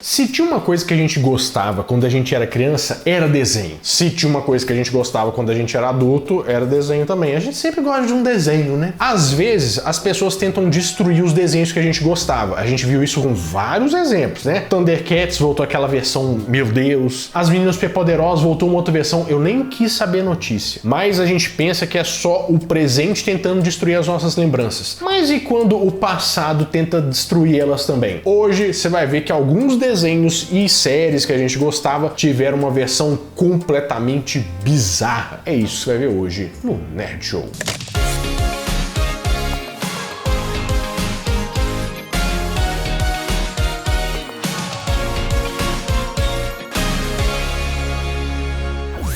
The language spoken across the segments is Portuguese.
Se tinha uma coisa que a gente gostava quando a gente era criança, era desenho. Se tinha uma coisa que a gente gostava quando a gente era adulto, era desenho também. A gente sempre gosta de um desenho, né? Às vezes, as pessoas tentam destruir os desenhos que a gente gostava. A gente viu isso com vários exemplos, né? Thundercats voltou aquela versão, meu Deus. As Meninas Superpoderosas voltou uma outra versão, eu nem quis saber a notícia. Mas a gente pensa que é só o presente tentando destruir as nossas lembranças. Mas e quando o passado tenta destruir elas também? Hoje, você vai ver que alguns desenhos e séries que a gente gostava tiveram uma versão completamente bizarra. É isso que você vai ver hoje no Nerd Show.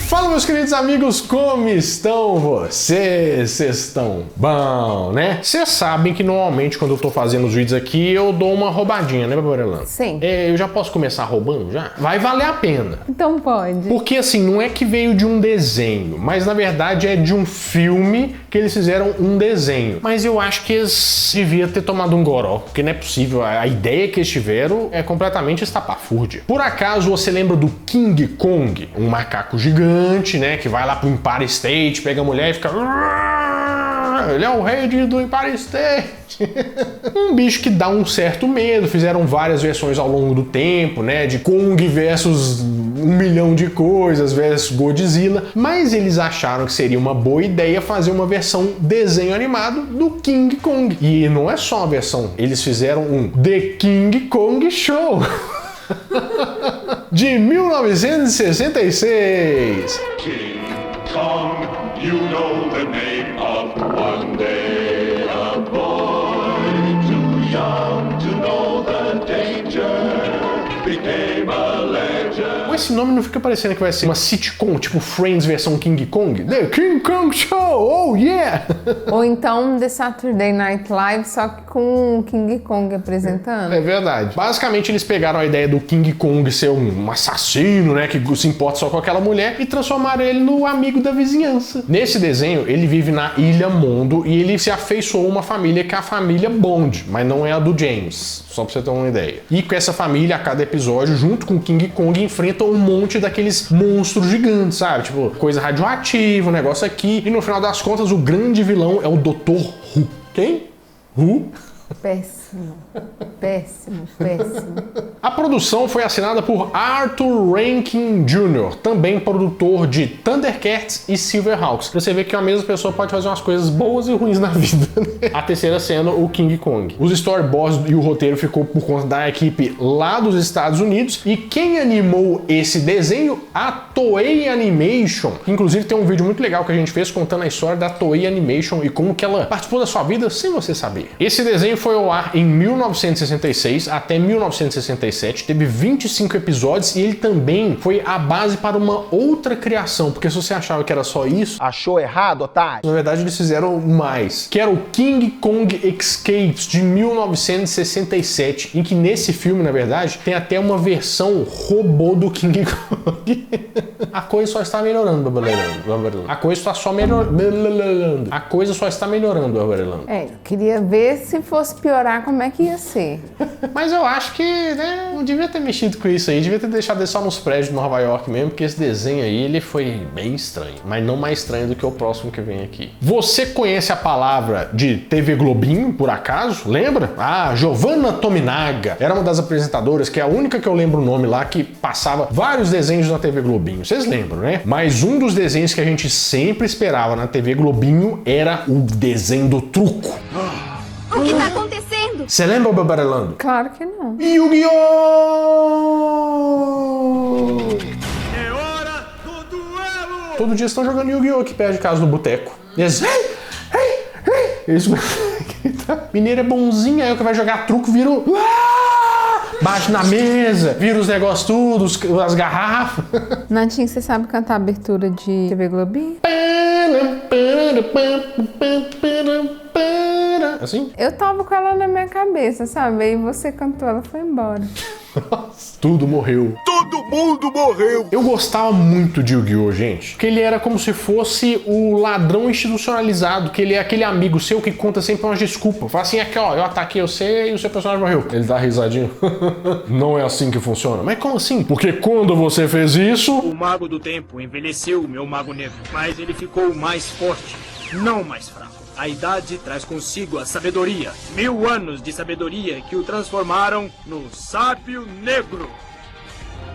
Fala, meus queridos amigos, como estão vocês? Vocês estão bom, né? Vocês sabem que normalmente quando eu tô fazendo os vídeos aqui eu dou uma roubadinha, né, Babarelando? Sim. Eu já posso começar roubando já? Vai valer a pena. Então pode. Porque assim, não é que veio de um desenho, mas na verdade é de um filme que eles fizeram um desenho. Mas eu acho que eles deviam ter tomado um goró, porque não é possível. A ideia que eles tiveram é completamente estapafúrdia. Por acaso você lembra do King Kong? Um macaco gigante, né, que vai lá pro Empire State, pega a mulher e fica... Ele é o rei do Empire State. Um bicho que dá um certo medo. Fizeram várias versões ao longo do tempo, né, de Kong versus 1 milhão de coisas versus Godzilla, mas eles acharam que seria uma boa ideia fazer uma versão desenho animado do King Kong. E não é só uma versão, eles fizeram um The King Kong Show. De 1966. King Kong, you know the name of one day a boy too young to know the danger became a legend. Com esse nome não fica parecendo que vai ser uma sitcom, tipo Friends versão King Kong? The King Kong Show, oh yeah! Ou então The Saturday Night Live, só que com o King Kong apresentando. É verdade. Basicamente eles pegaram a ideia do King Kong ser um assassino, né, que se importa só com aquela mulher, e transformaram ele no amigo da vizinhança. Nesse desenho, ele vive na Ilha Mondo e ele se afeiçoou a uma família que é a família Bond, mas não é a do James, só pra você ter uma ideia. E com essa família, a cada episódio, junto com o King Kong, enfrentam um monte daqueles monstros gigantes, sabe? Tipo, coisa radioativa, um negócio aqui. E no final das contas, o grande vilão é o Dr. Who. Quem? Who? Péssimo, péssimo, péssimo. A produção foi assinada por Arthur Rankin Jr., também produtor de Thundercats e Silverhawks. Pra você ver que uma mesma pessoa pode fazer umas coisas boas e ruins na vida, né? A terceira sendo o King Kong. Os storyboards e o roteiro ficou por conta da equipe lá dos Estados Unidos. E quem animou esse desenho? A Toei Animation. Inclusive tem um vídeo muito legal que a gente fez contando a história da Toei Animation e como que ela participou da sua vida sem você saber. Esse desenho foi ao ar em 1966 até 1967, teve 25 episódios e ele também foi a base para uma outra criação, porque se você achava que era só isso, Achou errado, otário? na verdade eles fizeram mais, que era o King Kong Escapes de 1967, em que nesse filme, na verdade, tem até uma versão robô do King Kong. A coisa só está melhorando, Babarelando. A coisa está só melhorando. A coisa só está melhorando, Babarelando. Eu queria ver se fosse piorar como é que ia ser. Mas eu acho que, né, não devia ter mexido com isso aí, devia ter deixado ele só nos prédios de Nova York mesmo, porque esse desenho aí, ele foi bem estranho, mas não mais estranho do que o próximo que vem aqui. Você conhece a palavra de TV Globinho, por acaso? Lembra? Ah, Giovanna Tominaga era uma das apresentadoras, que é a única que eu lembro o nome lá, que passava vários desenhos na TV Globinho. Vocês lembram, né? Mas um dos desenhos que a gente sempre esperava na TV Globinho era o desenho do truco. O que tá acontecendo? Você lembra, Babarelando? Claro que não. Yu-Gi-Oh! É hora do duelo! Todo dia estão jogando Yu-Gi-Oh! Aqui perto de casa no boteco. E eles... Eles... Mineiro é bonzinho, aí o que vai jogar truco vira o... Bate na mesa, vira os negócios tudo, as garrafas. Natinho, você sabe cantar a abertura de TV Globinho? Assim? Eu tava com ela na minha cabeça, sabe? Aí você cantou, ela foi embora. Tudo morreu. Tudo mundo morreu. Eu gostava muito de Yu-Gi-Oh, gente. Porque ele era como se fosse o ladrão institucionalizado, que ele é aquele amigo seu que conta sempre umas desculpas. Fala assim, aqui ó, eu ataquei você e o seu personagem morreu. Ele dá risadinho. Não é assim que funciona. Mas como assim? Porque quando você fez isso... O Mago do Tempo envelheceu o meu Mago Negro, mas ele ficou mais forte, não mais fraco. A idade traz consigo a sabedoria. 1000 anos de sabedoria que o transformaram no Sábio Negro.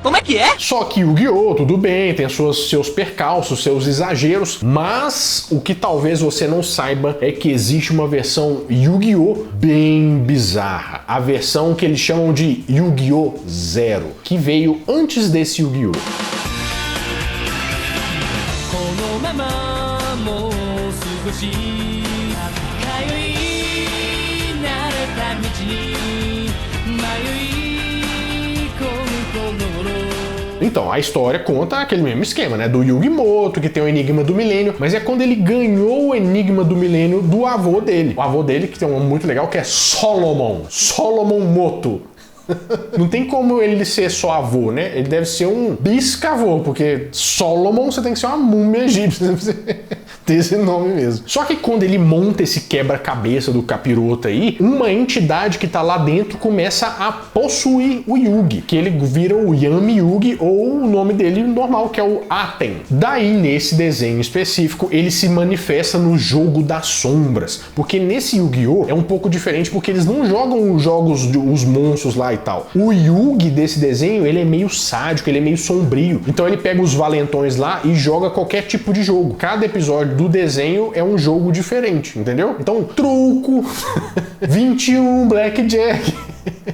Como é que é? Só que Yu-Gi-Oh, tudo bem, tem seus percalços, seus exageros, mas o que talvez você não saiba é que existe uma versão Yu-Gi-Oh bem bizarra. A versão que eles chamam de Yu-Gi-Oh! Zero, que veio antes desse Yu-Gi-Oh! Então, a história conta aquele mesmo esquema, né? Do Yu-Gi-Moto, que tem o Enigma do Milênio, mas é quando ele ganhou o Enigma do Milênio do avô dele. O avô dele, que tem um nome muito legal, que é Solomon. Solomon Moto. Não tem como ele ser só avô, né? Ele deve ser um biscavô, porque Solomon você tem que ser uma múmia egípcia, ter esse nome mesmo. Só que quando ele monta esse quebra-cabeça do capiroto aí, uma entidade que tá lá dentro começa a possuir o Yugi, que ele vira o Yami Yugi, ou o nome dele normal, que é o Aten. Daí, nesse desenho específico, ele se manifesta no jogo das sombras, porque nesse Yu-Gi-Oh! É um pouco diferente, porque eles não jogam os jogos, os monstros lá e tal. O Yugi desse desenho, ele é meio sádico, ele é meio sombrio. Então ele pega os valentões lá e joga qualquer tipo de jogo. Cada episódio do desenho é um jogo diferente, entendeu? Então, truco, 21, blackjack,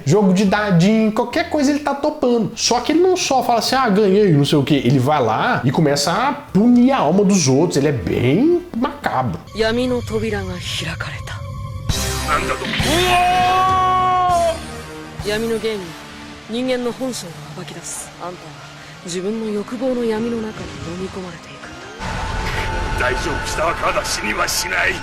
jogo de dadinho, qualquer coisa ele tá topando. Só que ele não só fala assim, ah, ganhei, não sei o que. Ele vai lá e começa a punir a alma dos outros. Ele é bem macabro. Yami no tobira ga hirakareta. Yami no game, ningen no honsou ga abakidasu. Anta wa jibun no yokubou no yami no naka ni nomikommarete ikuんだ. 大丈夫、北はまだ死にはしない。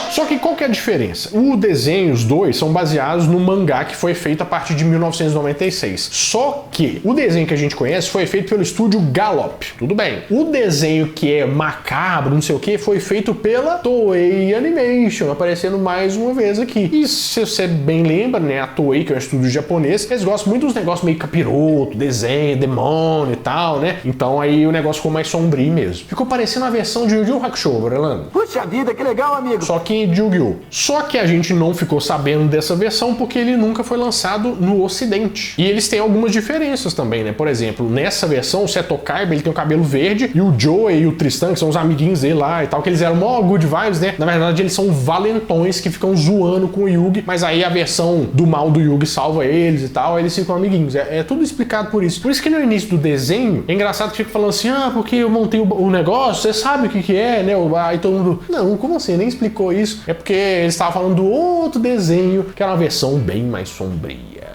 Só que qual que é a diferença? O desenho, os dois, são baseados no mangá que foi feito a partir de 1996. Só que o desenho que a gente conhece foi feito pelo estúdio Gallop. Tudo bem. O desenho que é macabro, não sei o que, foi feito pela Toei Animation, aparecendo mais uma vez aqui. E se você bem lembra, né, a Toei, que é um estúdio japonês, eles gostam muito dos negócios meio capiroto, desenho, demônio e tal, né? Então aí o negócio ficou mais sombrio mesmo. Ficou parecendo a versão de Yu-Gi-Oh! Hakusho, Orlando. Puxa vida, que legal, amigo. Só que de Yu-Gi-Oh! Só que a gente não ficou sabendo dessa versão porque ele nunca foi lançado no ocidente. E eles têm algumas diferenças também, né? Por exemplo, nessa versão, o Seto Kaiba, ele tem o cabelo verde, e o Joey e o Tristan, que são os amiguinhos dele lá e tal, que eles eram mó good vibes, né? Na verdade, eles são valentões que ficam zoando com o Yugi, mas aí a versão do mal do Yugi salva eles e tal, aí eles ficam amiguinhos. É tudo explicado por isso. Por isso que no início do desenho, é engraçado que fica falando assim, ah, porque eu montei o negócio, você sabe o que é, né? Aí todo mundo, não, como assim? Nem explicou isso. É porque eles estavam falando do outro desenho, que era uma versão bem mais sombria.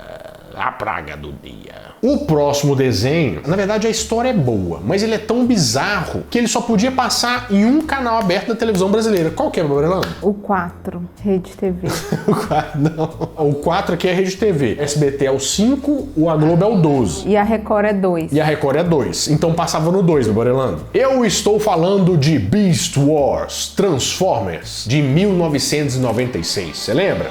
A praga do dia. O próximo desenho, na verdade a história é boa, mas ele é tão bizarro que ele só podia passar em um canal aberto da televisão brasileira. Qual que é, meu Brelano? O 4, Rede TV. O 4, não. O 4 aqui é Rede TV. SBT é o 5, a Globo é o 12. E a Record é 2. E a Record é 2. Então passava no 2, meu Borelando. Eu estou falando de Beast Wars Transformers, de 1996. Você lembra?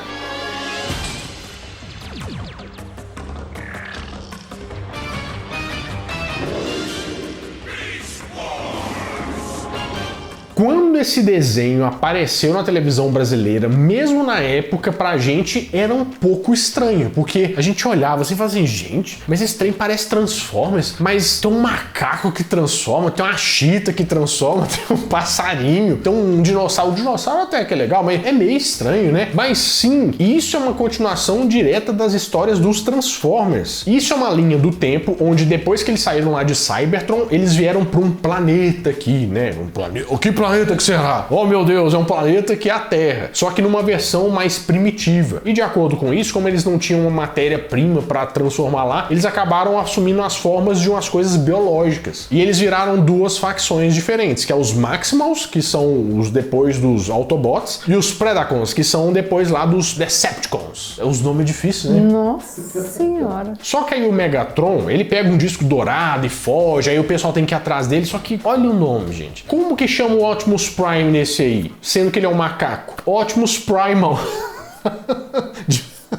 Quando esse desenho apareceu na televisão brasileira, mesmo na época, pra gente era um pouco estranho, porque a gente olhava assim e falava assim, gente, mas esse trem parece Transformers, mas tem um macaco que transforma, tem uma chita que transforma, tem um passarinho, tem um dinossauro. O dinossauro até que é legal, mas é meio estranho, né? Mas sim, isso é uma continuação direta das histórias dos Transformers. Isso é uma linha do tempo onde depois que eles saíram lá de Cybertron, eles vieram pra um planeta aqui, né? Um planeta... Que planeta que será? Oh meu Deus, é um planeta que é a Terra, só que numa versão mais primitiva. E de acordo com isso, como eles não tinham uma matéria-prima para transformar lá, eles acabaram assumindo as formas de umas coisas biológicas. E eles viraram duas facções diferentes, que é os Maximals, que são os depois dos Autobots, e os Predacons, que são depois lá dos Decepticons. Os nomes difíceis, né? Nossa senhora. Só que aí o Megatron, ele pega um disco dourado e foge, aí o pessoal tem que ir atrás dele, só que olha o nome, gente. Como que chama o Optimus Prime nesse aí? Sendo que ele é um macaco. Optimus Primal.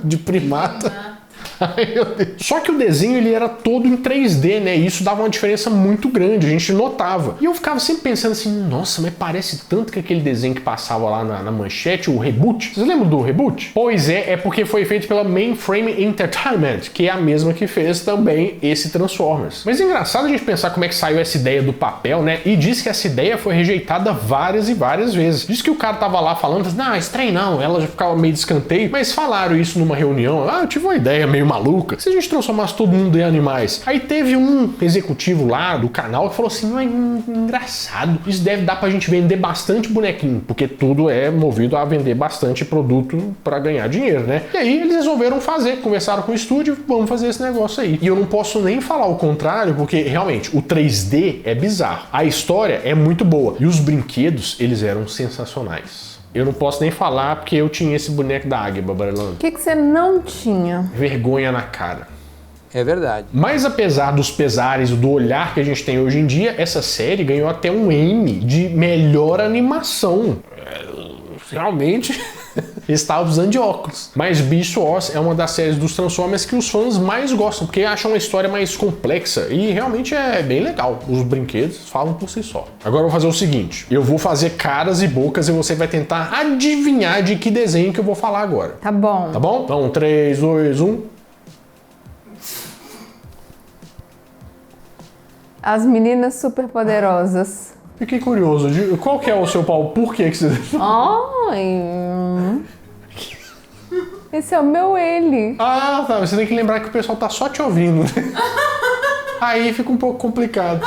de primata. Ai, meu Deus. Só que o desenho ele era todo em 3D, né? E isso dava uma diferença muito grande, a gente notava. E eu ficava sempre pensando assim, nossa, mas parece tanto que aquele desenho que passava lá na manchete, o Reboot. Vocês lembram do Reboot? Pois é porque foi feito pela Mainframe Entertainment, que é a mesma que fez também esse Transformers. Mas é engraçado a gente pensar como é que saiu essa ideia do papel, né? E diz que essa ideia foi rejeitada várias e várias vezes. Diz que o cara tava lá falando, não, esse trem não, ela já ficava meio de escanteio, mas falaram isso numa reunião, eu tive uma ideia meio maluca, se a gente transformasse todo mundo em animais. Aí teve um executivo lá do canal que falou assim, não é engraçado, isso deve dar pra gente vender bastante bonequinho, porque tudo é movido a vender bastante produto pra ganhar dinheiro, né? E aí eles resolveram fazer, conversaram com o estúdio, vamos fazer esse negócio aí. E eu não posso nem falar o contrário, porque realmente o 3D é bizarro, a história é muito boa e os brinquedos, eles eram sensacionais. Eu não posso nem falar porque eu tinha esse boneco da águia, Babarelando. O que você não tinha? Vergonha na cara. É verdade. Mas apesar dos pesares do olhar que a gente tem hoje em dia, essa série ganhou até um Emmy de melhor animação. Realmente... estava usando de óculos. Mas Beast Wars é uma das séries dos Transformers que os fãs mais gostam, porque acham uma história mais complexa e realmente é bem legal. Os brinquedos falam por si só. Agora eu vou fazer o seguinte, eu vou fazer caras e bocas e você vai tentar adivinhar de que desenho que eu vou falar agora. Tá bom. Tá bom? Então, 3, 2, 1... As Meninas Superpoderosas. Fiquei curioso, qual que é o seu pau? Por que você... Ai... Esse é o meu ele. Ah, tá. Você tem que lembrar que o pessoal tá só te ouvindo, né? Aí fica um pouco complicado.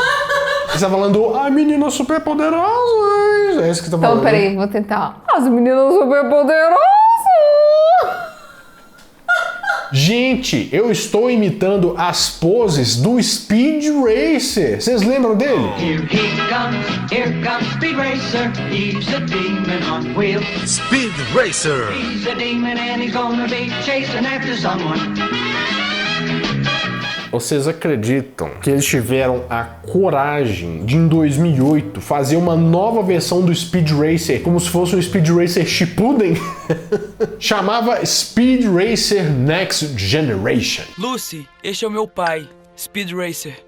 Você tá falando, meninas superpoderosas. É isso que você tá falando. Então, peraí, vou tentar. As Meninas Superpoderosas. Gente, eu estou imitando as poses do Speed Racer. Vocês lembram dele? Here comes Speed Racer. He's a demon on wheels. Speed Racer. He's a demon and he's gonna be chasing after someone. Vocês acreditam que eles tiveram a coragem de, em 2008, fazer uma nova versão do Speed Racer, como se fosse um Speed Racer Shippuden? Chamava Speed Racer Next Generation. Lucy, este é o meu pai, Speed Racer.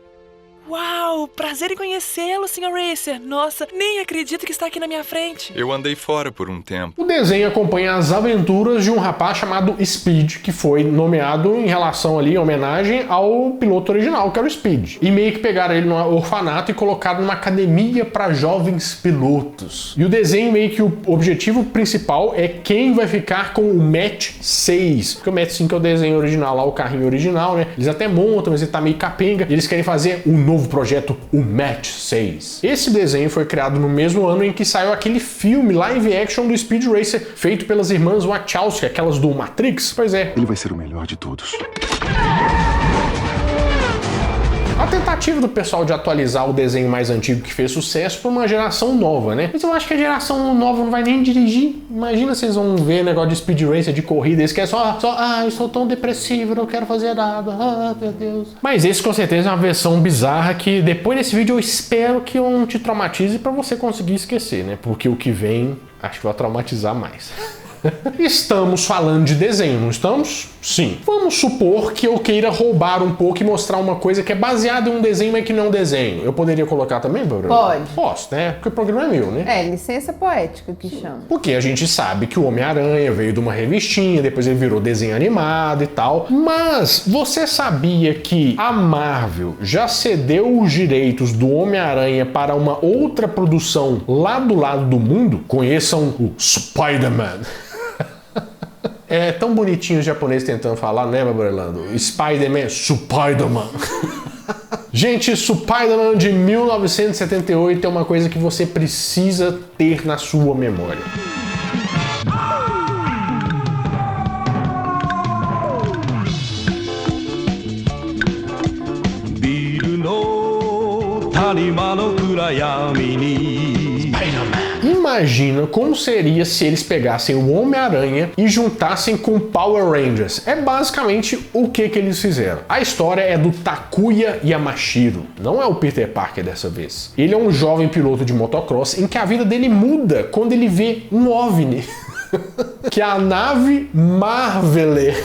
Uau, prazer em conhecê-lo, Sr. Racer. Nossa, nem acredito que está aqui na minha frente. Eu andei fora por um tempo. O desenho acompanha as aventuras de um rapaz chamado Speed, que foi nomeado em relação ali, em homenagem ao piloto original, que era o Speed. E meio que pegaram ele no orfanato e colocaram numa academia para jovens pilotos. E o desenho meio que o objetivo principal é quem vai ficar com o Match 6. Porque o Match 5 é o desenho original lá, o carrinho original, né? Eles até montam, mas ele tá meio capenga. E eles querem fazer um novo projeto, o Match 6. Esse desenho foi criado no mesmo ano em que saiu aquele filme live action do Speed Racer, feito pelas irmãs Wachowski, aquelas do Matrix. Pois é. Ele vai ser o melhor de todos. A tentativa do pessoal de atualizar o desenho mais antigo que fez sucesso para uma geração nova, né? Mas eu acho que a geração nova não vai nem dirigir. Imagina vocês vão ver negócio de Speed Racer, de corrida, eles querem eu sou tão depressivo, não quero fazer nada, meu Deus. Mas esse com certeza é uma versão bizarra que depois desse vídeo eu espero que eu não te traumatize para você conseguir esquecer, né? Porque o que vem, acho que vai traumatizar mais. Estamos falando de desenho, não estamos? Sim. Vamos supor que eu queira roubar um pouco e mostrar uma coisa que é baseada em um desenho, mas que não é um desenho. Eu poderia colocar também, Bruno? Pode. Posso, né? Porque o programa é meu, né? É, licença poética que chama. Porque a gente sabe que o Homem-Aranha veio de uma revistinha, depois ele virou desenho animado e tal. Mas você sabia que a Marvel já cedeu os direitos do Homem-Aranha para uma outra produção lá do lado do mundo? Conheçam o Spider-Man. É tão bonitinho os japoneses tentando falar, né, Babarelando? Spider-Man, Spider-Man. Gente, Spider-Man de 1978 é uma coisa que você precisa ter na sua memória. Imagina como seria se eles pegassem o Homem-Aranha e juntassem com Power Rangers. É basicamente o que eles fizeram. A história é do Takuya Yamashiro, não é o Peter Parker dessa vez. Ele é um jovem piloto de motocross em que a vida dele muda quando ele vê um OVNI. Que é a nave Marveler.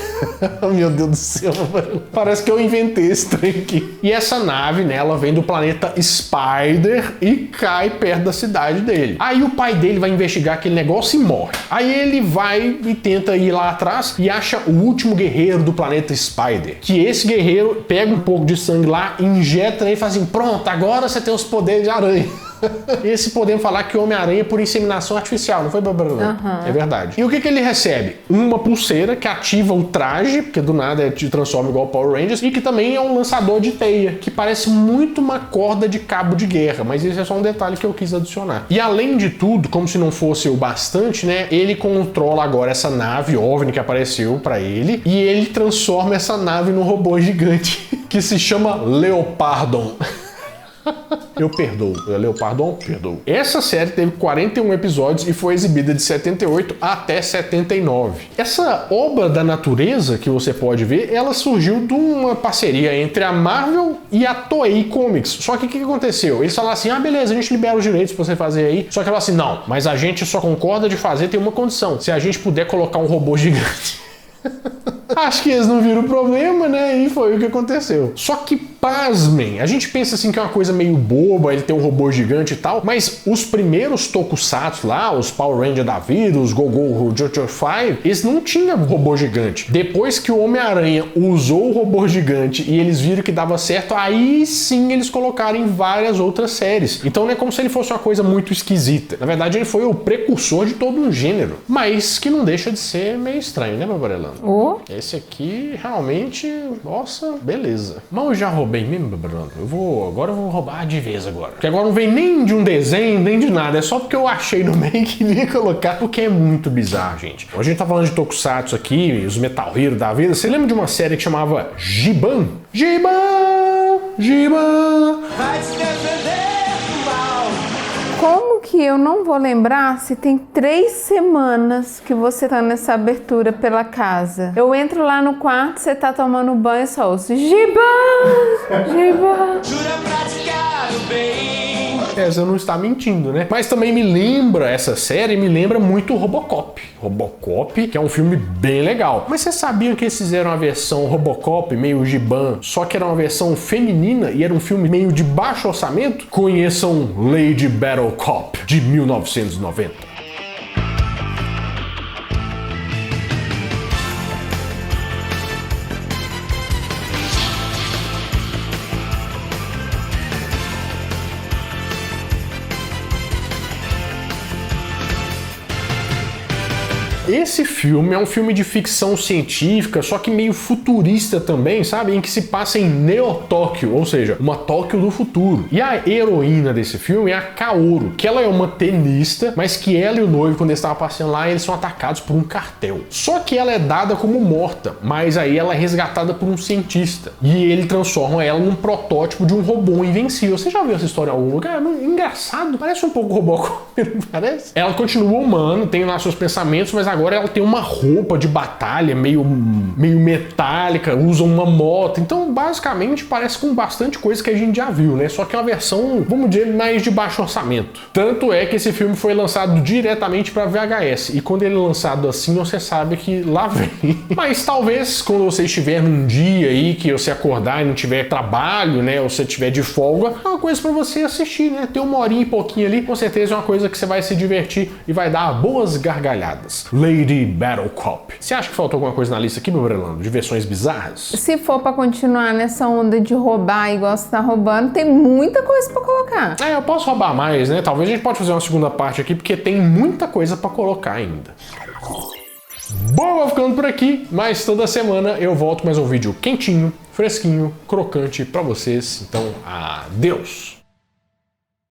Meu Deus do céu, mano. Parece que eu inventei esse trem aqui. E essa nave, né, ela vem do planeta Spider e cai perto da cidade dele. Aí o pai dele vai investigar aquele negócio e morre. Aí ele vai e tenta ir lá atrás e acha o último guerreiro do planeta Spider. Que esse guerreiro pega um pouco de sangue lá, injeta nele e fala assim: pronto, agora você tem os poderes de aranha. Esse podemos falar que o Homem-Aranha é por inseminação artificial, não foi, Bárbara? Uhum. É verdade. E o que ele recebe? Uma pulseira que ativa o traje, porque do nada te transforma igual Power Rangers, e que também é um lançador de teia, que parece muito uma corda de cabo de guerra, mas esse é só um detalhe que eu quis adicionar. E além de tudo, como se não fosse o bastante, né, ele controla agora essa nave OVNI que apareceu pra ele, e ele transforma essa nave num robô gigante, que se chama Leopardon. Eu perdoo. Leopardon, perdoo. Essa série teve 41 episódios e foi exibida de 78 até 79. Essa obra da natureza que você pode ver, ela surgiu de uma parceria entre a Marvel e a Toei Comics. Só que o que aconteceu? Eles falaram assim: ah, beleza, a gente libera os direitos pra você fazer aí. Só que ela assim: não, mas a gente só concorda de fazer, tem uma condição. Se a gente puder colocar um robô gigante. Acho que eles não viram o problema, né? E foi o que aconteceu. Só que, pasmem, a gente pensa assim que é uma coisa meio boba, ele tem um robô gigante e tal, mas os primeiros tokusatsu lá, os Power Rangers da vida, os Go-Go Jojo 5, eles não tinham robô gigante. Depois que o Homem-Aranha usou o robô gigante e eles viram que dava certo, aí sim eles colocaram em várias outras séries. Então não é como se ele fosse uma coisa muito esquisita. Na verdade, ele foi o precursor de todo um gênero, mas que não deixa de ser meio estranho, né, Barbarelando? Esse aqui, realmente, nossa, beleza. Mas eu já roubei mesmo, Bruno. Agora eu vou roubar de vez agora. Porque agora não vem nem de um desenho, nem de nada. É só porque eu achei no meio que queria colocar, porque é muito bizarro, gente. A gente tá falando de tokusatsu aqui, os Metal Hero da vida. Você lembra de uma série que chamava Giban? Giban! Vai se defender do mal! Como que eu não vou lembrar se tem 3 semanas que você tá nessa abertura pela casa? Eu entro lá no quarto, você tá tomando banho e só ouço Giban! Giban! Você não está mentindo, né? Mas também me lembra, essa série me lembra muito Robocop. Robocop, que é um filme bem legal. Mas vocês sabiam que eles fizeram a versão Robocop, meio Giban, só que era uma versão feminina e era um filme meio de baixo orçamento? Conheçam Lady Battle Cop, de 1990. Esse filme é um filme de ficção científica, só que meio futurista também, sabe? Em que se passa em Neo-Tóquio, ou seja, uma Tóquio do futuro. E a heroína desse filme é a Kaoru, que ela é uma tenista, mas que ela e o noivo, quando eles estavam passeando lá, eles são atacados por um cartel. Só que ela é dada como morta, mas aí ela é resgatada por um cientista. E ele transforma ela num protótipo de um robô invencível. Você já viu essa história em algum lugar? Engraçado, parece um pouco Robocop, não parece? Ela continua humana, tem lá seus pensamentos, mas agora ela tem uma roupa de batalha meio metálica, usa uma moto. Então, basicamente, parece com bastante coisa que a gente já viu, né? Só que é uma versão, vamos dizer, mais de baixo orçamento. Tanto é que esse filme foi lançado diretamente para VHS. E quando ele é lançado assim, você sabe que lá vem. Mas talvez, quando você estiver num dia aí que você acordar e não tiver trabalho, né? Ou você tiver de folga, é uma coisa para você assistir, né? Ter uma horinha e pouquinho ali, com certeza é uma coisa que você vai se divertir e vai dar boas gargalhadas. Lady Battle Cop. Você acha que faltou alguma coisa na lista aqui, meu Brelando? De versões bizarras? Se for pra continuar nessa onda de roubar igual você tá roubando, tem muita coisa pra colocar. Eu posso roubar mais, né? Talvez a gente pode fazer uma segunda parte aqui, porque tem muita coisa pra colocar ainda. Bom, vou ficando por aqui, mas toda semana eu volto com mais um vídeo quentinho, fresquinho, crocante para vocês. Então, adeus!